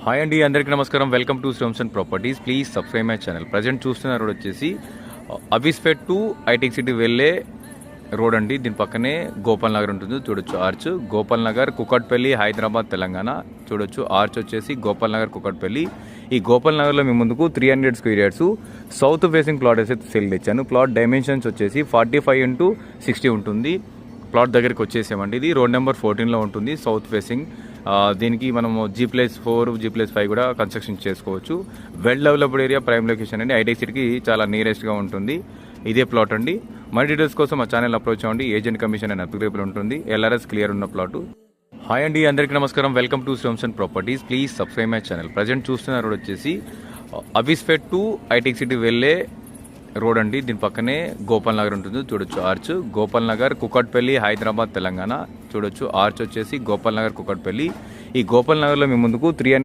Hi అండి, అందరికీ నమస్కారం. Welcome to శ్రీవంశన్ properties. Please subscribe my channel. Present చూస్తున్న రోడ్ వచ్చేసి అబిస్పేట్ టు ఐటెక్ సిటీ వెళ్ళే రోడ్ అండి. దీని పక్కనే గోపాల్ నగర్ ఉంటుంది, చూడొచ్చు ఆర్చ్. గోపాల్ నగర్, కుకట్పల్లి, హైదరాబాద్, తెలంగాణ. చూడొచ్చు ఆర్చ్ వచ్చేసి గోపాల్ నగర్, కుకట్పల్లి. ఈ గోపాల్ నగర్లో మీ ముందుకు 300 square yards south facing plot అయితే సేల్ తెచ్చాను. ప్లాట్ డైమెన్షన్స్ వచ్చేసి 45x60 ఉంటుంది. ప్లాట్ దగ్గరికి వచ్చేసామండి. ఇది రోడ్ నెంబర్ 14లో ఉంటుంది, సౌత్ ఫేసింగ్. దీనికి మనము G+4, G+5 కూడా కన్స్ట్రక్షన్ చేసుకోవచ్చు. Well developed area, prime location అండి. ఐటెక్ సిటీకి చాలా నియరెస్ట్గా ఉంటుంది. ఇదే ప్లాట్ అండి. మనీ డీటెయిల్స్ కోసం మా ఛానల్ అప్రోచ్ అవ్వండి. ఏజెంట్ కమిషన్ అండ్ అప్లికేబుల్ ఉంటుంది. LRS క్లియర్ ఉన్న ప్లాటు. హాయ్ అండి, అందరికీ నమస్కారం. Welcome to శ్రీవంశన్ properties. Please subscribe my channel. Present చూస్తున్న రోడ్ వచ్చేసి అబిస్పేట్ టు ఐటెక్ సిటీ వెళ్ళే రోడ్ అండి. దీని పక్కనే గోపాల్ నగర్ ఉంటుంది, చూడొచ్చు ఆర్చ్. గోపాల్ నగర్, కుకట్పల్లి, హైదరాబాద్, తెలంగాణ. చూడొచ్చు ఆర్చ్ వచ్చేసి గోపాల్ నగర్, కుకట్పల్లి. ఈ గోపాల్ నగర్లో మీ ముందుకు 300